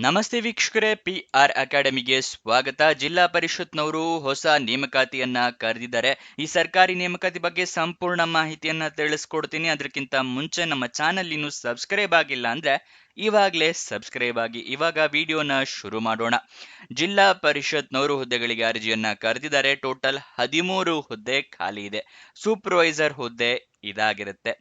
ನಮಸ್ತೆ ವೀಕ್ಷಕರೇ, PR ಅಕಾಡೆಮಿಗೆ ಸ್ವಾಗತ. ಜಿಲ್ಲಾ ಪರಿಷತ್ನವರು ಹೊಸ ನೇಮಕಾತಿಯನ್ನ ಕರೆದಿದ್ದಾರೆ. ಈ ಸರ್ಕಾರಿ ನೇಮಕಾತಿ ಬಗ್ಗೆ ಸಂಪೂರ್ಣ ಮಾಹಿತಿಯನ್ನ ತಿಳಿಸ್ಕೊಡ್ತೀನಿ. ಅದಕ್ಕಿಂತ ಮುಂಚೆ ನಮ್ಮ ಚಾನಲ್ ಇನ್ನು ಸಬ್ಸ್ಕ್ರೈಬ್ ಆಗಿಲ್ಲ ಅಂದ್ರೆ ಇವಾಗಲೇ ಸಬ್ಸ್ಕ್ರೈಬ್ ಆಗಿ. ಇವಾಗ ವಿಡಿಯೋನ ಶುರು ಮಾಡೋಣ. ಜಿಲ್ಲಾ ಪರಿಷತ್ನವರು ಹುದ್ದೆಗಳಿಗೆ ಅರ್ಜಿಯನ್ನ ಕರೆದಿದ್ದಾರೆ. ಟೋಟಲ್ 13 ಹುದ್ದೆ ಖಾಲಿ ಇದೆ. ಸೂಪರ್ವೈಸರ್ ಹುದ್ದೆ ಇದಾಗಿರುತ್ತೆ.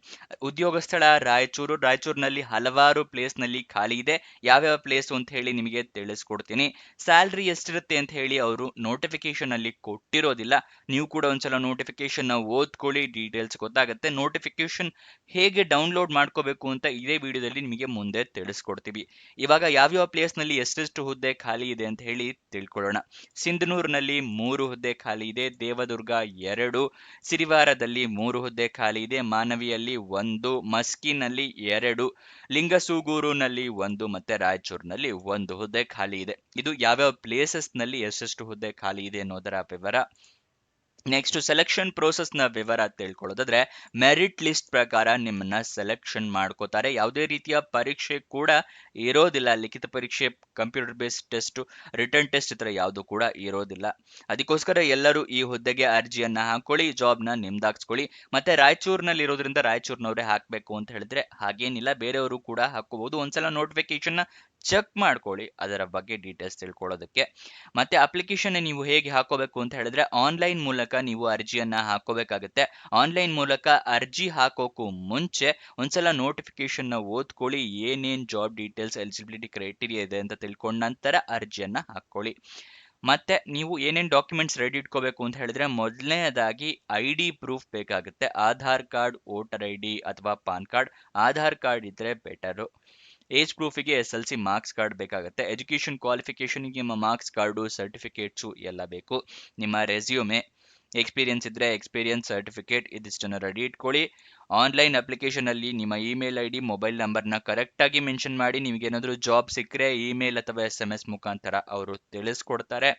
ಉದ್ಯೋಗ ಸ್ಥಳ ರಾಯಚೂರಿನಲ್ಲಿ ಹಲವಾರು ಪ್ಲೇಸ್ ನಲ್ಲಿ ಖಾಲಿ ಇದೆ. ಯಾವ್ಯಾವ ಪ್ಲೇಸ್ ಅಂತ ಹೇಳಿ ನಿಮಗೆ ತಿಳಿಸ್ಕೊಡ್ತೀನಿ. ಸ್ಯಾಲ್ರಿ ಎಷ್ಟಿರುತ್ತೆ ಅಂತ ಹೇಳಿ ಅವರು ನೋಟಿಫಿಕೇಶನ್ ಅಲ್ಲಿ ಕೊಟ್ಟಿರೋದಿಲ್ಲ. ನೀವು ಕೂಡ ಒಂದ್ಸಲ ನೋಟಿಫಿಕೇಶನ್ ಓದ್ಕೊಳ್ಳಿ, ಡೀಟೇಲ್ಸ್ ಗೊತ್ತಾಗುತ್ತೆ. ನೋಟಿಫಿಕೇಶನ್ ಹೇಗೆ ಡೌನ್ಲೋಡ್ ಮಾಡ್ಕೋಬೇಕು ಅಂತ ಇದೇ ವಿಡಿಯೋದಲ್ಲಿ ನಿಮಗೆ ಮುಂದೆ ತಿಳಿಸ್ಕೊಡ್ತೀವಿ. ಇವಾಗ ಯಾವ್ಯಾವ ಪ್ಲೇಸ್ ನಲ್ಲಿ ಎಷ್ಟೆಷ್ಟು ಹುದ್ದೆ ಖಾಲಿ ಇದೆ ಅಂತ ಹೇಳಿ ತಿಳ್ಕೊಳ್ಳೋಣ. ಸಿಂಧನೂರಿನಲ್ಲಿ 3 ಹುದ್ದೆ ಖಾಲಿ ಇದೆ. ದೇವದುರ್ಗ 2, ಸಿರಿವಾರದಲ್ಲಿ 3 ಹುದ್ದೆ ಖಾಲಿ ಇದೆ. ಮಾನವಿಯಲ್ಲಿ 1, ಮಸ್ಕಿನಲ್ಲಿ 2, ಲಿಂಗಸೂಗೂರುನಲ್ಲಿ 1 ಮತ್ತೆ ರಾಯಚೂರಿನಲ್ಲಿ 1 ಹುದ್ದೆ ಖಾಲಿ ಇದೆ. ಇದು ಯಾವ್ಯಾವ ಪ್ಲೇಸಸ್ ನಲ್ಲಿ ಎಷ್ಟೆಷ್ಟು ಹುದ್ದೆ ಖಾಲಿ ಇದೆ ಅನ್ನೋದರ ವಿವರ. ನೆಕ್ಸ್ಟ್ ಸೆಲೆಕ್ಷನ್ ಪ್ರೋಸೆಸ್ ನ ವಿವರ ತಿಳ್ಕೊಳ್ಳೋದಾದ್ರೆ, ಮೆರಿಟ್ ಲಿಸ್ಟ್ ಪ್ರಕಾರ ನಿಮ್ಮನ್ನ ಸೆಲೆಕ್ಷನ್ ಮಾಡ್ಕೋತಾರೆ. ಯಾವುದೇ ರೀತಿಯ ಪರೀಕ್ಷೆ ಕೂಡ ಇರೋದಿಲ್ಲ. ಲಿಖಿತ ಪರೀಕ್ಷೆ, computer based test, return test ಈ ತರ ಯಾವುದು ಕೂಡ ಇರೋದಿಲ್ಲ. ಅದಕ್ಕೋಸ್ಕರ ಎಲ್ಲರೂ ಈ ಹುದ್ದೆಗೆ ಅರ್ಜಿಯನ್ನ ಹಾಕೊಳ್ಳಿ, ಜಾಬ್ ನ ನಿಮ್ದಾಕ್ಸ್ಕೊಳ್ಳಿ. ಮತ್ತೆ ರಾಯಚೂರಿನಲ್ಲಿ ಇರೋದ್ರಿಂದ ರಾಯಚೂರಿನವರೇ ಹಾಕ್ಬೇಕು ಅಂತ ಹೇಳಿದ್ರೆ ಹಾಗೇನಿಲ್ಲ, ಬೇರೆಯವರು ಕೂಡ ಹಾಕೋಬಹುದು. ಒಂದ್ಸಲ ನೋಟಿಫಿಕೇಶನ್ ಚೆಕ್ ಮಾಡ್ಕೊಳ್ಳಿ ಅದರ ಬಗ್ಗೆ ಡೀಟೇಲ್ಸ್ ತಿಳ್ಕೊಳ್ಳೋದಕ್ಕೆ. ಮತ್ತೆ ಅಪ್ಲಿಕೇಶನ್ ನೀವು ಹೇಗೆ ಹಾಕೋಬೇಕು ಅಂತ ಹೇಳಿದ್ರೆ, ಆನ್ಲೈನ್ ಮೂಲಕ ನೀವು ಅರ್ಜಿಯನ್ನ ಹಾಕೋಬೇಕಾಗುತ್ತೆ. ಆನ್ಲೈನ್ ಮೂಲಕ ಅರ್ಜಿ ಹಾಕೋಕ್ಕೂ ಮುಂಚೆ ಒಂದ್ಸಲ ನೋಟಿಫಿಕೇಶನ್ ನ ಓದ್ಕೊಳ್ಳಿ. ಏನೇನ್ ಜಾಬ್ ಡೀಟೇಲ್ಸ್, ಎಲಿಜಿಬಿಲಿಟಿ ಕ್ರೈಟೀರಿಯಾ ಇದೆ ಅಂತ ತಿಳ್ಕೊಂಡ ನಂತರ ಅರ್ಜಿಯನ್ನ ಹಾಕೊಳ್ಳಿ. ಮತ್ತೆ ನೀವು ಏನೇನ್ ಡಾಕ್ಯುಮೆಂಟ್ಸ್ ರೆಡಿ ಇಟ್ಕೋಬೇಕು ಅಂತ ಹೇಳಿದ್ರೆ, ಮೊದಲನೇದಾಗಿ ID ಪ್ರೂಫ್ ಬೇಕಾಗುತ್ತೆ. ಆಧಾರ್ ಕಾರ್ಡ್, ವೋಟರ್ ID ಅಥವಾ ಪಾನ್ ಕಾರ್ಡ್. ಆಧಾರ್ ಕಾರ್ಡ್ ಇದ್ರೆ ಬೆಟರು. ಏಜ್ ಪ್ರೂಫಿಗೆ SLC ಮಾರ್ಕ್ಸ್ ಕಾರ್ಡ್ ಬೇಕಾಗುತ್ತೆ. ಎಜುಕೇಶನ್ ಕ್ವಾಲಿಫಿಕೇಶನ್ಗೆ ನಿಮ್ಮ ಮಾರ್ಕ್ಸ್ ಕಾರ್ಡು, ಸರ್ಟಿಫಿಕೇಟ್ಸು ಎಲ್ಲ ಬೇಕು. ನಿಮ್ಮ ರೆಸ್ಯೂಮೆ, ಎಕ್ಸ್ಪೀರಿಯನ್ಸ್ ಇದ್ರೆ ಎಕ್ಸ್ಪೀರಿಯನ್ಸ್ ಸರ್ಟಿಫಿಕೇಟ್, ಇದಿಷ್ಟನ್ನು ರೆಡಿ ಇಟ್ಕೊಳ್ಳಿ. ಆನ್ಲೈನ್ ಅಪ್ಲಿಕೇಶನ್ ಅಲ್ಲಿ ನಿಮ್ಮ ಇಮೇಲ್ ID, ಮೊಬೈಲ್ ನಂಬರ್ನ ಕರೆಕ್ಟ್ ಆಗಿ ಮೆನ್ಷನ್ ಮಾಡಿ. ನಿಮ್ಗೇನಾದ್ರೂ ಜಾಬ್ ಸಿಕ್ಕರೆ ಇಮೇಲ್ ಅಥವಾ SMS ಮುಖಾಂತರ ಅವರು ತಿಳಿಸ್ಕೊಡ್ತಾರೆ.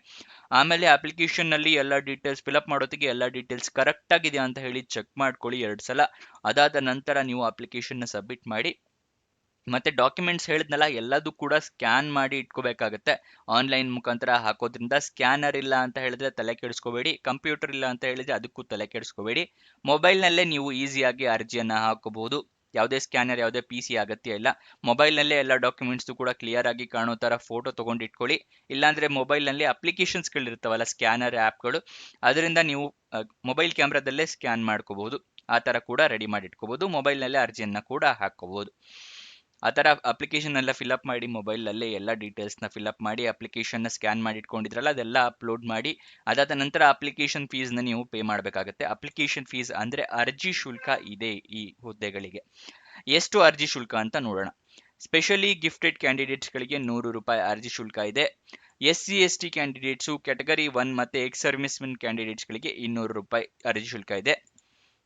ಆಮೇಲೆ ಅಪ್ಲಿಕೇಶನ್ ನಲ್ಲಿ ಎಲ್ಲ ಡೀಟೇಲ್ಸ್ ಫಿಲ್ಅಪ್ ಮಾಡೋದಕ್ಕೆ ಎಲ್ಲ ಡೀಟೇಲ್ಸ್ ಕರೆಕ್ಟ್ ಆಗಿದೆಯಾ ಅಂತ ಹೇಳಿ ಚೆಕ್ ಮಾಡ್ಕೊಳ್ಳಿ 2 ಸಲ. ಅದಾದ ನಂತರ ನೀವು ಅಪ್ಲಿಕೇಶನ್ ನ ಸಬ್ಮಿಟ್ ಮಾಡಿ. ಮತ್ತೆ ಡಾಕ್ಯುಮೆಂಟ್ಸ್ ಹೇಳಿದ್ನಲ್ಲ, ಎಲ್ಲದೂ ಕೂಡ ಸ್ಕ್ಯಾನ್ ಮಾಡಿ ಇಟ್ಕೋಬೇಕಾಗತ್ತೆ. ಆನ್ಲೈನ್ ಮುಖಾಂತರ ಹಾಕೋದ್ರಿಂದ ಸ್ಕ್ಯಾನರ್ ಇಲ್ಲ ಅಂತ ಹೇಳಿದ್ರೆ ತಲೆ ಕೆಡಿಸ್ಕೋಬೇಡಿ, ಕಂಪ್ಯೂಟರ್ ಇಲ್ಲ ಅಂತ ಹೇಳಿದ್ರೆ ಅದಕ್ಕೂ ತಲೆ ಕೆಡಿಸ್ಕೋಬೇಡಿ. ಮೊಬೈಲ್ನಲ್ಲೇ ನೀವು ಈಸಿಯಾಗಿ ಅರ್ಜಿಯನ್ನ ಹಾಕೋಬಹುದು. ಯಾವುದೇ ಸ್ಕ್ಯಾನರ್, ಯಾವುದೇ PC ಅಗತ್ಯ ಇಲ್ಲ. ಮೊಬೈಲ್ನಲ್ಲೇ ಎಲ್ಲ ಡಾಕ್ಯುಮೆಂಟ್ಸ್ ಕೂಡ ಕ್ಲಿಯರ್ ಆಗಿ ಕಾಣೋ ತರ ಫೋಟೋ ತಗೊಂಡು ಇಟ್ಕೊಳ್ಳಿ. ಇಲ್ಲಾಂದ್ರೆ ಮೊಬೈಲ್ನಲ್ಲಿ ಅಪ್ಲಿಕೇಶನ್ಸ್ಗಳಿರ್ತಾವಲ್ಲ, ಸ್ಕ್ಯಾನರ್ ಆ್ಯಪ್ಗಳು, ಅದರಿಂದ ನೀವು ಮೊಬೈಲ್ ಕ್ಯಾಮ್ರಾದಲ್ಲೇ ಸ್ಕ್ಯಾನ್ ಮಾಡ್ಕೋಬಹುದು. ಆ ತರ ಕೂಡ ರೆಡಿ ಮಾಡಿ ಇಟ್ಕೋಬಹುದು. ಮೊಬೈಲ್ನಲ್ಲೇ ಅರ್ಜಿಯನ್ನ ಕೂಡ ಹಾಕೋಬಹುದು. ಆ ಥರ ಅಪ್ಲಿಕೇಶನ್ ಎಲ್ಲ ಫಿಲ್ಅಪ್ ಮಾಡಿ, ಮೊಬೈಲಲ್ಲೇ ಎಲ್ಲ ಡೀಟೇಲ್ಸ್ನ ಫಿಲ್ಅಪ್ ಮಾಡಿ, ಅಪ್ಲಿಕೇಶನ್ನ ಸ್ಕ್ಯಾನ್ ಮಾಡಿ ಇಟ್ಕೊಂಡಿದ್ರಲ್ಲ ಅದೆಲ್ಲ ಅಪ್ಲೋಡ್ ಮಾಡಿ. ಅದಾದ ನಂತರ ಅಪ್ಲಿಕೇಶನ್ ಫೀಸ್ನ ನೀವು ಪೇ ಮಾಡಬೇಕಾಗುತ್ತೆ. ಅಪ್ಲಿಕೇಶನ್ ಫೀಸ್ ಅಂದರೆ ಅರ್ಜಿ ಶುಲ್ಕ ಇದೆ ಈ ಹುದ್ದೆಗಳಿಗೆ. ಎಷ್ಟು ಅರ್ಜಿ ಶುಲ್ಕ ಅಂತ ನೋಡೋಣ. ಸ್ಪೆಷಲಿ ಗಿಫ್ಟೆಡ್ ಕ್ಯಾಂಡಿಡೇಟ್ಸ್ಗಳಿಗೆ 100 ರೂಪಾಯಿ ಅರ್ಜಿ ಶುಲ್ಕ ಇದೆ. SC/ST ಕ್ಯಾಂಡಿಡೇಟ್ಸು, ಕ್ಯಾಟಗರಿ 1 ಮತ್ತು ಎಕ್ಸ್ ಸರ್ವಿಸ್ಮೆನ್ ಕ್ಯಾಂಡಿಡೇಟ್ಸ್ಗಳಿಗೆ 200 ರೂಪಾಯಿ ಅರ್ಜಿ ಶುಲ್ಕ ಇದೆ.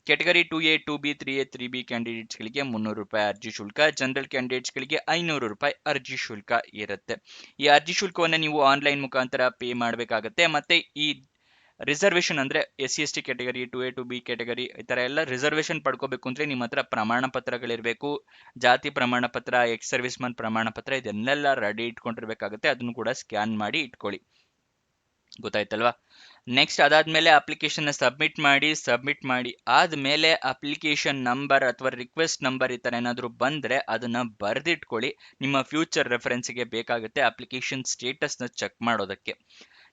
Category 2A, 2B, 3A, 3B ಕ್ಯಾಂಡಿಡೇಟ್ಸ್ಗಳಿಗೆ 300 ರೂಪಾಯಿ ಅರ್ಜಿ ಶುಲ್ಕ. ಜನರಲ್ ಕ್ಯಾಂಡಿಡೇಟ್ಸ್ಗಳಿಗೆ 500 ರೂಪಾಯಿ ಅರ್ಜಿ ಶುಲ್ಕ ಇರುತ್ತೆ. ಈ ಅರ್ಜಿ ಶುಲ್ಕವನ್ನು ನೀವು ಆನ್ಲೈನ್ ಮುಖಾಂತರ ಪೇ ಮಾಡಬೇಕಾಗತ್ತೆ. ಮತ್ತೆ ಈ ರಿಸರ್ವೇಶನ್ ಅಂದ್ರೆ SC/ST category, 2A, 2B category ಈ ತರ ಎಲ್ಲ ರಿಸರ್ವೇಶನ್ ಪಡ್ಕೋಬೇಕು ಅಂದ್ರೆ ನಿಮ್ಮ ಹತ್ರ ಪ್ರಮಾಣ ಪತ್ರಗಳಿರಬೇಕು. ಜಾತಿ ಪ್ರಮಾಣ ಪತ್ರ, ಎಕ್ಸ್ ಸರ್ವಿಸ್ ಮನ್ ಪ್ರಮಾಣ ಪತ್ರ, ಇದನ್ನೆಲ್ಲ ರೆಡಿ ಇಟ್ಕೊಂಡಿರ್ಬೇಕಾಗುತ್ತೆ. ಅದನ್ನು ಕೂಡ ಸ್ಕ್ಯಾನ್ ಮಾಡಿ ಇಟ್ಕೊಳ್ಳಿ. ಗೊತ್ತಾಯ್ತಲ್ವಾ? ನೆಕ್ಸ್ಟ್ ಅದಾದ್ಮೇಲೆ ಅಪ್ಲಿಕೇಶನ್ ಸಬ್ಮಿಟ್ ಮಾಡಿ ಆದ್ಮೇಲೆ ಅಪ್ಲಿಕೇಶನ್ ನಂಬರ್ ಅಥವಾ ರಿಕ್ವೆಸ್ಟ್ ನಂಬರ್ ಈ ತರ ಏನಾದ್ರು ಬಂದ್ರೆ ಅದನ್ನ ಬರೆದಿಟ್ಕೊಳ್ಳಿ. ನಿಮ್ಮ ಫ್ಯೂಚರ್ ರೆಫರೆನ್ಸ್ಗೆ ಬೇಕಾಗುತ್ತೆ ಅಪ್ಲಿಕೇಶನ್ ಸ್ಟೇಟಸ್ ನ ಚೆಕ್ ಮಾಡೋದಕ್ಕೆ.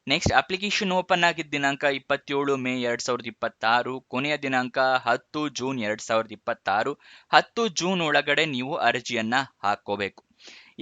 ನೆಕ್ಸ್ಟ್ ಅಪ್ಲಿಕೇಶನ್ ಓಪನ್ ಆಗಿದ್ದ ದಿನಾಂಕ 27 ಮೇ 2026, ಕೊನೆಯ ದಿನಾಂಕ 10 ಜೂನ್ 2026. 10 ಜೂನ್ ಒಳಗಡೆ ನೀವು ಅರ್ಜಿಯನ್ನ ಹಾಕೋಬೇಕು.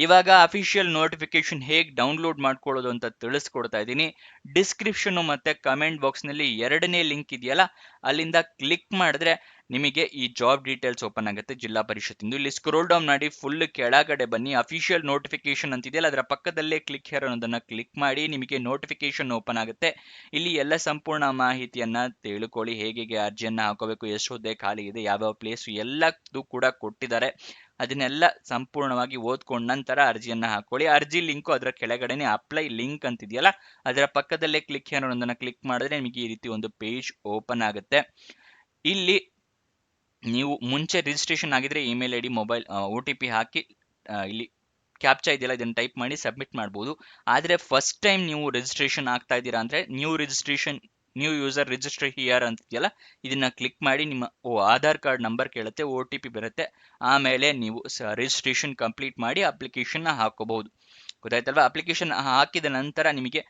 ಇವಾಗ ಅಫಿಷಿಯಲ್ ನೋಟಿಫಿಕೇಶನ್ ಹೇಗೆ ಡೌನ್ಲೋಡ್ ಮಾಡ್ಕೊಳ್ಳೋದು ಅಂತ ತಿಳಿಸ್ಕೊಡ್ತಾ ಇದ್ದೀನಿ. ಡಿಸ್ಕ್ರಿಪ್ಷನ್ ಮತ್ತೆ ಕಮೆಂಟ್ ಬಾಕ್ಸ್ ನಲ್ಲಿ 2ನೇ ಲಿಂಕ್ ಇದೆಯಲ್ಲ, ಅಲ್ಲಿಂದ ಕ್ಲಿಕ್ ಮಾಡಿದ್ರೆ ನಿಮಗೆ ಈ ಜಾಬ್ ಡೀಟೇಲ್ಸ್ ಓಪನ್ ಆಗುತ್ತೆ ಜಿಲ್ಲಾ ಪರಿಷತ್ತಿಂದು. ಇಲ್ಲಿ ಸ್ಕ್ರೋಲ್ ಡೌನ್ ಮಾಡಿ ಫುಲ್ ಕೆಳಗಡೆ ಬನ್ನಿ. ಅಫಿಷಿಯಲ್ ನೋಟಿಫಿಕೇಶನ್ ಅಂತಿದೆಯಲ್ಲ, ಅದರ ಪಕ್ಕದಲ್ಲೇ ಕ್ಲಿಕ್ ಹೇರ್ ಅನ್ನೋದನ್ನ ಕ್ಲಿಕ್ ಮಾಡಿ ನಿಮಗೆ ನೋಟಿಫಿಕೇಶನ್ ಓಪನ್ ಆಗುತ್ತೆ. ಇಲ್ಲಿ ಎಲ್ಲ ಸಂಪೂರ್ಣ ಮಾಹಿತಿಯನ್ನ ತಿಳ್ಕೊಳ್ಳಿ. ಹೇಗೆ ಅರ್ಜಿಯನ್ನ ಹಾಕೋಬೇಕು, ಎಷ್ಟು ಹುದ್ದೆ ಖಾಲಿ ಇದೆ, ಯಾವ್ಯಾವ ಪ್ಲೇಸ್ ಎಲ್ಲದೂ ಕೂಡ ಕೊಟ್ಟಿದ್ದಾರೆ. ಅದನ್ನೆಲ್ಲ ಸಂಪೂರ್ಣವಾಗಿ ಓದ್ಕೊಂಡ ನಂತರ ಅರ್ಜಿಯನ್ನ ಹಾಕೊಳ್ಳಿ. ಅರ್ಜಿ ಲಿಂಕು ಅದರ ಕೆಳಗಡೆನೆ ಅಪ್ಲೈ ಲಿಂಕ್ ಅಂತಿದೆಯಲ್ಲ, ಅದರ ಪಕ್ಕದಲ್ಲೇ ಕ್ಲಿಕ್ ಹೇರ್ ಅನ್ನೋದನ್ನ ಕ್ಲಿಕ್ ಮಾಡಿದ್ರೆ ನಿಮಗೆ ಈ ರೀತಿ ಒಂದು ಪೇಜ್ ಓಪನ್ ಆಗುತ್ತೆ. ಇಲ್ಲಿ ನೀವು ಮುಂಚೆ ರಿಜಿಸ್ಟ್ರೇಷನ್ ಆಗಿದ್ರೆ ಇಮೇಲ್ ID, ಮೊಬೈಲ್ OTP ಹಾಕಿ ಇಲ್ಲಿ ಕ್ಯಾಪ್ಚಾ ಇದೆಯಲ್ಲ ಇದನ್ನು ಟೈಪ್ ಮಾಡಿ ಸಬ್ಮಿಟ್ ಮಾಡ್ಬೋದು. ಆದರೆ ಫಸ್ಟ್ ಟೈಮ್ ನೀವು ರಿಜಿಸ್ಟ್ರೇಷನ್ ಆಗ್ತಾ ಇದ್ದೀರಾ ಅಂದರೆ ನ್ಯೂ ಯೂಸರ್ ರಿಜಿಸ್ಟರ್ ಹಿಯರ್ ಅಂತಿದೆಯಲ್ಲ ಇದನ್ನ ಕ್ಲಿಕ್ ಮಾಡಿ ನಿಮ್ಮ ಆಧಾರ್ ಕಾರ್ಡ್ ನಂಬರ್ ಕೇಳುತ್ತೆ, OTP ಬರುತ್ತೆ. ಆಮೇಲೆ ನೀವು ರಿಜಿಸ್ಟ್ರೇಷನ್ ಕಂಪ್ಲೀಟ್ ಮಾಡಿ ಅಪ್ಲಿಕೇಶನ್ನ ಹಾಕೋಬಹುದು. ಗೊತ್ತಾಯ್ತಲ್ವಾ? ಅಪ್ಲಿಕೇಶನ್ ಹಾಕಿದ ನಂತರ ನಿಮಗೆ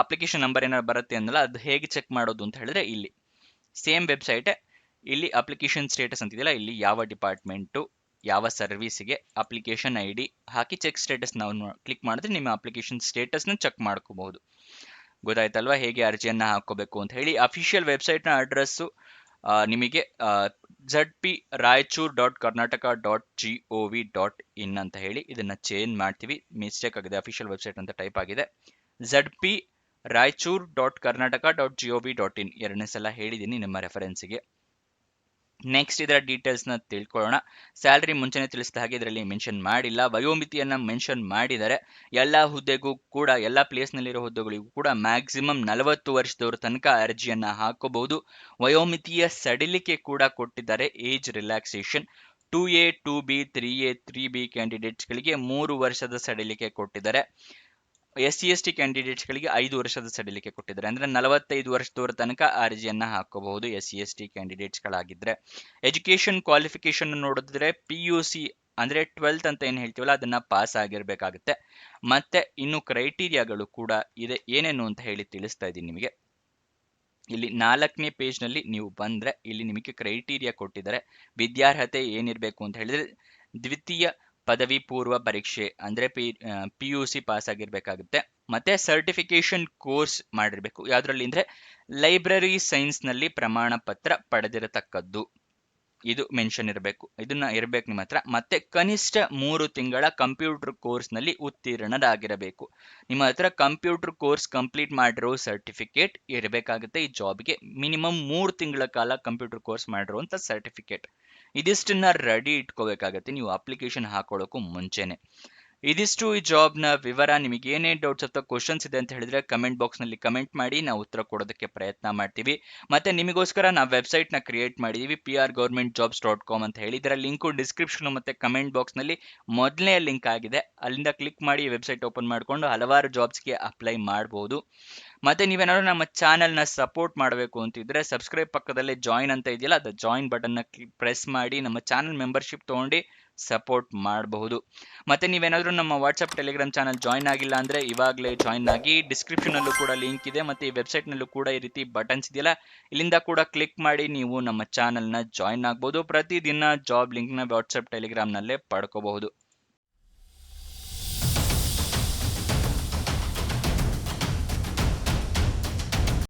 ಅಪ್ಲಿಕೇಶನ್ ನಂಬರ್ ಏನಾದ್ರು ಬರುತ್ತೆ ಅಂದಲ್ಲ, ಅದು ಹೇಗೆ ಚೆಕ್ ಮಾಡೋದು ಅಂತ ಹೇಳಿದ್ರೆ ಇಲ್ಲಿ ಸೇಮ್ ವೆಬ್ಸೈಟೇ. ಇಲ್ಲಿ ಅಪ್ಲಿಕೇಶನ್ ಸ್ಟೇಟಸ್ ಅಂತಿದೆಯಲ್ಲ, ಇಲ್ಲಿ ಯಾವ ಡಿಪಾರ್ಟ್ಮೆಂಟು ಯಾವ ಸರ್ವಿಸ್ಗೆ ಅಪ್ಲಿಕೇಶನ್ ID ಹಾಕಿ ಚೆಕ್ ಸ್ಟೇಟಸ್ ನಾವು ಕ್ಲಿಕ್ ಮಾಡಿದ್ರೆ ನಿಮ್ಮ ಅಪ್ಲಿಕೇಶನ್ ಸ್ಟೇಟಸ್ನ ಚೆಕ್ ಮಾಡ್ಕೋಬಹುದು. ಗೊತ್ತಾಯ್ತಲ್ವಾ ಹೇಗೆ ಅರ್ಜಿಯನ್ನ ಹಾಕೋಬೇಕು ಅಂತ ಹೇಳಿ. ಅಫಿಷಿಯಲ್ ವೆಬ್ಸೈಟ್ನ ಅಡ್ರೆಸ್ಸು ನಿಮಗೆ zpraichur.karnataka.gov.in ಅಂತ ಹೇಳಿ ಇದನ್ನ ಚೇಂಜ್ ಮಾಡ್ತೀವಿ. ಮಿಸ್ಟೇಕ್ ಆಗಿದೆ, ಅಫಿಷಿಯಲ್ ವೆಬ್ಸೈಟ್ ಅಂತ ಟೈಪ್ ಆಗಿದೆ. zpraichur.karnataka.gov.in ಎರಡನೇ ಸಲ ಹೇಳಿದ್ದೀನಿ ನಿಮ್ಮ ರೆಫರೆನ್ಸ್ಗೆ. ನೆಕ್ಸ್ಟ್ ಇದರ ಡೀಟೇಲ್ಸ್ನ ತಿಳ್ಕೊಳ್ಳೋಣ. ಸ್ಯಾಲರಿ ಮುಂಚೆನೆ ತಿಳಿಸಿದ ಹಾಗೆ ಇದರಲ್ಲಿ ಮೆನ್ಷನ್ ಮಾಡಿಲ್ಲ. ವಯೋಮಿತಿಯನ್ನ ಮೆನ್ಷನ್ ಮಾಡಿದ್ದಾರೆ. ಎಲ್ಲ ಹುದ್ದೆಗೂ ಕೂಡ, ಎಲ್ಲ ಪ್ಲೇಸ್ನಲ್ಲಿರೋ ಹುದ್ದೆಗಳಿಗೂ ಕೂಡ ಮ್ಯಾಕ್ಸಿಮಮ್ 40 ವರ್ಷದವ್ರ ತನಕ ಅರ್ಜಿಯನ್ನ ಹಾಕೋಬಹುದು. ವಯೋಮಿತಿಯ ಸಡಿಲಿಕೆ ಕೂಡ ಕೊಟ್ಟಿದ್ದಾರೆ, age relaxation. 2A 2B 3A 3B ಕ್ಯಾಂಡಿಡೇಟ್ಸ್ಗಳಿಗೆ 3 ವರ್ಷದ ಸಡಿಲಿಕೆ ಕೊಟ್ಟಿದ್ದಾರೆ. SC/ST ಕ್ಯಾಂಡಿಡೇಟ್ಸ್ಗಳಿಗೆ 5 ವರ್ಷದ ಸಡಿಲಿಕೆ ಕೊಟ್ಟಿದ್ದಾರೆ. ಅಂದ್ರೆ 45 ವರ್ಷದವರ ತನಕ ಅರ್ಜಿಯನ್ನ ಹಾಕೋಬಹುದು SC/ST ಕ್ಯಾಂಡಿಡೇಟ್ಸ್ಗಳಾಗಿದ್ರೆ. ಎಜುಕೇಶನ್ ಕ್ವಾಲಿಫಿಕೇಶನ್ ನೋಡಿದ್ರೆ PUC ಅಂದ್ರೆ 12th ಅಂತ ಏನ್ ಹೇಳ್ತೀವಲ್ಲ ಅದನ್ನ ಪಾಸ್ ಆಗಿರ್ಬೇಕಾಗುತ್ತೆ. ಮತ್ತೆ ಇನ್ನು ಕ್ರೈಟೀರಿಯಾಗಳು ಕೂಡ ಇದೆ, ಏನೇನು ಅಂತ ಹೇಳಿ ತಿಳಿಸ್ತಾ ಇದ್ದೀನಿ ನಿಮಗೆ. ಇಲ್ಲಿ 4ನೇ ಪೇಜ್ ನಲ್ಲಿ ನೀವು ಬಂದ್ರೆ ಇಲ್ಲಿ ನಿಮಗೆ ಕ್ರೈಟೀರಿಯಾ ಕೊಟ್ಟಿದ್ದಾರೆ. ವಿದ್ಯಾರ್ಹತೆ ಏನಿರಬೇಕು ಅಂತ ಹೇಳಿದ್ರೆ ದ್ವಿತೀಯ ಪದವಿ ಪೂರ್ವ ಪರೀಕ್ಷೆ ಅಂದ್ರೆ PUC ಪಾಸ್ ಆಗಿರ್ಬೇಕಾಗುತ್ತೆ. ಮತ್ತೆ ಸರ್ಟಿಫಿಕೇಶನ್ ಕೋರ್ಸ್ ಮಾಡಿರ್ಬೇಕು. ಯಾವ್ದ್ರಲ್ಲಿ ಅಂದ್ರೆ ಲೈಬ್ರರಿ ಸೈನ್ಸ್ ನಲ್ಲಿ ಪ್ರಮಾಣ ಪತ್ರ ಪಡೆದಿರತಕ್ಕದ್ದು, ಇದು ಮೆನ್ಷನ್ ಇರಬೇಕು. ಇದನ್ನ ಇರಬೇಕು ನಿಮ್ಮ ಹತ್ರ. ಮತ್ತೆ ಕನಿಷ್ಠ 3 ತಿಂಗಳ ಕಂಪ್ಯೂಟರ್ ಕೋರ್ಸ್ ನಲ್ಲಿ ಉತ್ತೀರ್ಣರಾಗಿರಬೇಕು. ನಿಮ್ಮ ಹತ್ರ ಕಂಪ್ಯೂಟರ್ ಕೋರ್ಸ್ ಕಂಪ್ಲೀಟ್ ಮಾಡಿರೋ ಸರ್ಟಿಫಿಕೇಟ್ ಇರಬೇಕಾಗುತ್ತೆ. ಈ ಜಾಬ್ಗೆ ಮಿನಿಮಮ್ 3 ತಿಂಗಳ ಕಾಲ ಕಂಪ್ಯೂಟರ್ ಕೋರ್ಸ್ ಮಾಡಿರುವಂತ ಸರ್ಟಿಫಿಕೇಟ್, ಇದಿಷ್ಟನ್ನ ರೆಡಿ ಇಟ್ಕೋಬೇಕಾಗತ್ತೆ ನೀವು ಅಪ್ಲಿಕೇಶನ್ ಹಾಕೊಳ್ಳೋಕ್ಕೂ ಮುಂಚೆನೆ. ಇದಿಷ್ಟು ಈ ಜಾಬ್ನ ವಿವರ. ನಿಮಗೆ ಏನೇ ಡೌಟ್ಸ್ ಅಥವಾ ಕ್ವಶನ್ಸ್ ಇದೆ ಅಂತ ಹೇಳಿದ್ರೆ ಕಮೆಂಟ್ ಬಾಕ್ಸ್ ನಲ್ಲಿ ಕಮೆಂಟ್ ಮಾಡಿ, ನಾವು ಉತ್ತರ ಕೊಡೋದಕ್ಕೆ ಪ್ರಯತ್ನ ಮಾಡ್ತೀವಿ. ಮತ್ತೆ ನಿಮಗೋಸ್ಕರ ನಾವು ವೆಬ್ಸೈಟ್ ನ ಕ್ರಿಯೇಟ್ ಮಾಡಿದೀವಿ, prgovernmentjobs.com ಅಂತ ಹೇಳಿ. ಇದರ ಲಿಂಕು ಡಿಸ್ಕ್ರಿಪ್ಷನ್ ಮತ್ತೆ ಕಮೆಂಟ್ ಬಾಕ್ಸ್ ನಲ್ಲಿ ಮೊದಲನೇ ಲಿಂಕ್ ಆಗಿದೆ. ಅಲ್ಲಿಂದ ಕ್ಲಿಕ್ ಮಾಡಿ ವೆಬ್ಸೈಟ್ ಓಪನ್ ಮಾಡಿಕೊಂಡು ಹಲವಾರು ಜಾಬ್ಸ್ಗೆ ಅಪ್ಲೈ ಮಾಡಬಹುದು. ಮತ್ತೆ ನೀವೇನಾದ್ರು ನಮ್ಮ ಚಾನೆಲ್ನ ಸಪೋರ್ಟ್ ಮಾಡಬೇಕು ಅಂತಿದ್ರೆ ಸಬ್ಸ್ಕ್ರೈಬ್ ಪಕ್ಕದಲ್ಲೇ ಜಾಯಿನ್ ಅಂತ ಇದೆಯಲ್ಲ, ಅದು ಜಾಯಿನ್ ಬಟನ್ನ ಪ್ರೆಸ್ ಮಾಡಿ ನಮ್ಮ ಚಾನೆಲ್ ಮೆಂಬರ್ಶಿಪ್ ತಗೊಂಡು ಸಪೋರ್ಟ್ ಮಾಡಬಹುದು. ಮತ್ತೆ ನೀವೇನಾದ್ರೂ ನಮ್ಮ ವಾಟ್ಸ್ಆಪ್ ಟೆಲಿಗ್ರಾಮ್ ಚಾನಲ್ ಜಾಯಿನ್ ಆಗಿಲ್ಲ ಅಂದ್ರೆ ಇವಾಗಲೇ ಜಾಯಿನ್ ಆಗಿ. ಡಿಸ್ಕ್ರಿಪ್ಷನ್ ಅಲ್ಲೂ ಕೂಡ ಲಿಂಕ್ ಇದೆ, ಮತ್ತೆ ಈ ವೆಬ್ಸೈಟ್ ನಲ್ಲೂ ಕೂಡ ಈ ರೀತಿ ಬಟನ್ಸ್ ಇದೆಯಲ್ಲ, ಇಲ್ಲಿಂದ ಕೂಡ ಕ್ಲಿಕ್ ಮಾಡಿ ನೀವು ನಮ್ಮ ಚಾನೆಲ್ನ ಜಾಯಿನ್ ಆಗ್ಬೋದು. ಪ್ರತಿದಿನ ಜಾಬ್ ಲಿಂಕ್ನ ವಾಟ್ಸ್ಆಪ್ ಟೆಲಿಗ್ರಾಮ್ ನಲ್ಲೇ ಪಡ್ಕೋಬಹುದು.